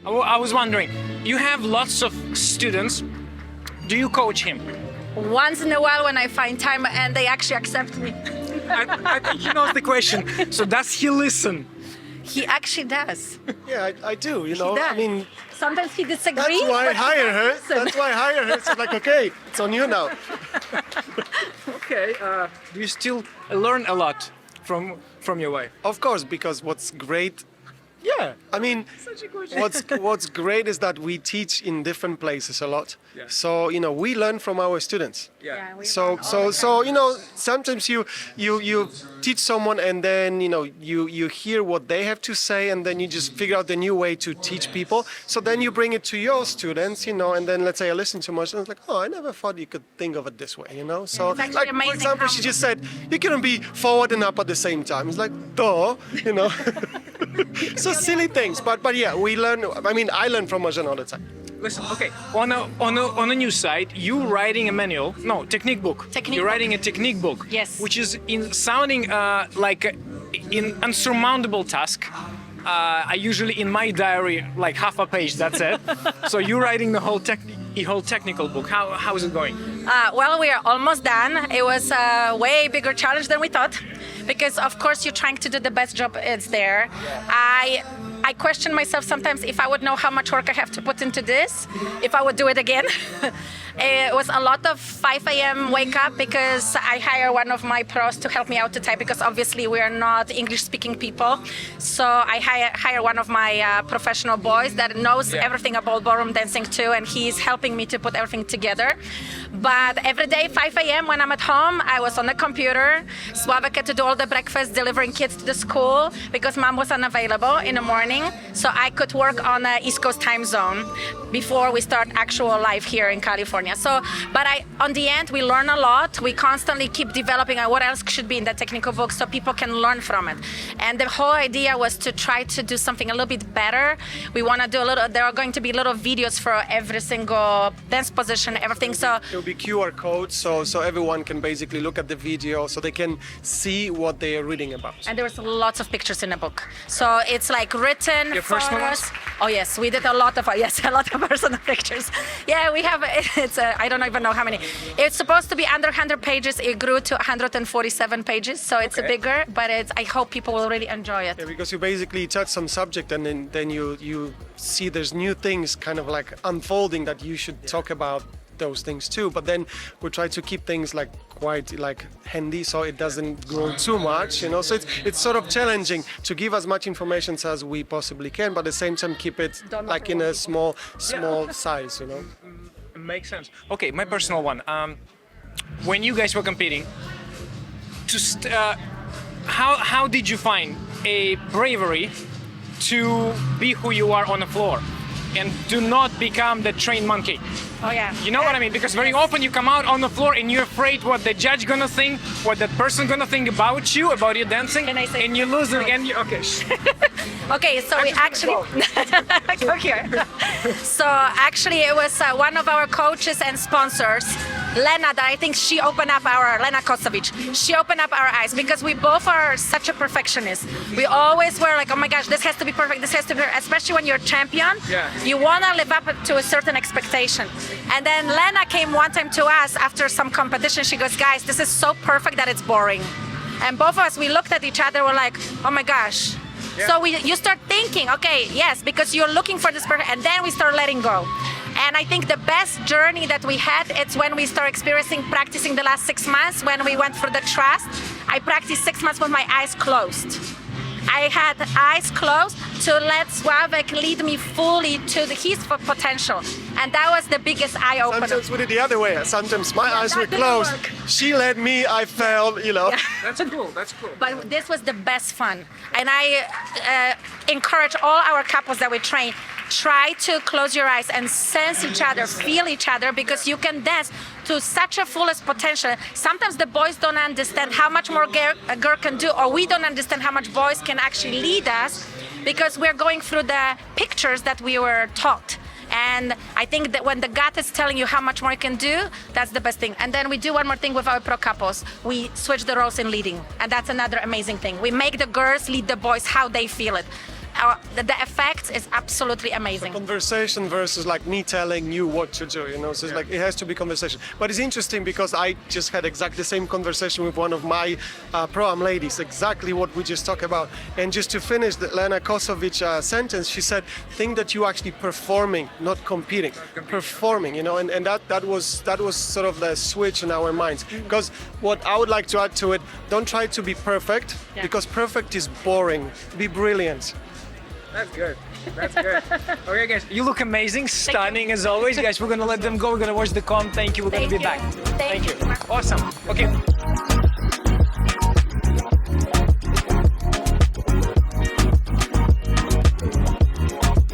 I was wondering, you have lots of students. Do you coach him? Once in a while when I find time and they actually accept me. I think he knows the question. So does he listen? He actually does. Yeah, I do, you know. does. I mean, Sometimes he disagrees. that's why I but he hire her. does listen. That's why I hire her. It's like, okay, it's on you now. Okay. Do you still learn a lot from your wife? Of course, because what's great, yeah, I mean, what's great is that we teach in different places a lot. Yeah. So, you know, we learn from our students. Yeah, we So, learn all the so you know, sometimes you teach someone and then, you know, you hear what they have to say and then you just figure out the new way to teach people. So then you bring it to your students, you know, and then let's say I listen to much and it's like, oh, I never thought you could think of it this way, you know. So, It's actually like for amazing example, how- she just said you couldn't be forward and up at the same time. It's like, duh, you know. So silly things, but yeah, we learn. I mean, I learn from Marzena all the time. Listen, okay. On a new site, you writing a manual? No, technique book. Technique You're book. writing a technique book. Yes. Which is sounding like an insurmountable task. I usually in my diary like half a page. That's it. So you're writing the whole technical book. How is it going? Well, we are almost done. It was a way bigger challenge than we thought, because of course you're trying to do the best job it's there. I question myself sometimes if I would know how much work I have to put into this, if I would do it again. It was a lot of 5 a.m. wake up because I hire one of my pros to help me out to type, because obviously we are not English speaking people. So I hire one of my professional boys that knows everything about ballroom dancing too, and he's helping me to put everything together. But every day 5 a.m. when I'm at home, I was on the computer. Slawek had to do all the breakfast, delivering kids to the school because mom was unavailable in the morning. So I could work on the East Coast time zone before we start actual life here in California. So, but on the end, we learn a lot. We constantly keep developing what else should be in the technical book so people can learn from it. And the whole idea was to try to do something a little bit better. We want to do there are going to be little videos for every single dance position, everything. So There'll be QR codes, so everyone can basically look at the video, so they can see what they are reading about. and there was lots of pictures in the book. So it's like written Your personal photos. ones? Oh yes, we did a lot of personal pictures. Yeah, we have. It's I don't even know how many. It's supposed to be under 100 pages. It grew to 147 pages, so it's Okay. bigger. But I hope people will really enjoy it. Yeah, because you basically touch some subject and then you see there's new things kind of like unfolding that you should talk about those things too. But then we try to keep things like quite like handy so it doesn't grow too much, you know. So it's sort of challenging to give as much information as we possibly can, but at the same time keep it Don't like in a small size, you know. Makes sense. Okay, my personal one. When you guys were competing, how did you find a bravery to be who you are on the floor and do not become the trained monkey? Oh yeah. You know what I mean? Because very often you come out on the floor and you're afraid what the judge gonna think, what that person gonna think about you, about your dancing, Can I say and you lose it again. Okay. Okay, so we actually go here. So actually, it was one of our coaches and sponsors, Lena, that I think she opened up Lena Kosovic. She opened up our eyes because we both are such a perfectionist. We always were like, oh my gosh, this has to be perfect. This has to be perfect. Especially when you're a champion, you want to live up to a certain expectation. And then Lena came one time to us after some competition. She goes, guys, this is so perfect that it's boring. And both of us, we looked at each other. We're like, oh my gosh. So you start thinking, okay, yes, because you're looking for this person, and then we start letting go. And I think the best journey that we had, it's when we start practicing the last 6 months, when we went for the trust. I practiced 6 months with my eyes closed. I had eyes closed to let Slawek lead me fully to his potential. And that was the biggest eye-opener. Sometimes we did the other way. Sometimes my eyes that were didn't closed. work. She led me, I fell, you know. That's cool. That's cool. But this was the best fun. And I encourage all our couples that we train, try to close your eyes and sense each other, feel each other, because you can dance to such a fullest potential. Sometimes the boys don't understand how much more a girl can do, or we don't understand how much boys can actually lead us, because we're going through the pictures that we were taught. And I think that when the gut is telling you how much more you can do, that's the best thing. And then we do one more thing with our pro couples. We switch the roles in leading. And that's another amazing thing. We make the girls lead the boys how they feel it. the effect is absolutely amazing. Conversation versus like me telling you what to do, you know, so it's like it has to be conversation. But it's interesting because I just had exactly the same conversation with one of my pro-am ladies, exactly what we just talked about. And just to finish the Lena Kosovic sentence, she said, think that you actually performing, not competing, performing, you know, and that was sort of the switch in our minds. Because what I would like to add to it, don't try to be perfect, because perfect is boring. Be brilliant. That's good. That's good. Okay, guys, you look amazing, stunning as always. Guys, we're gonna let them go. We're gonna watch the comp. Thank you. We're gonna be back. Thank you. Awesome. Okay.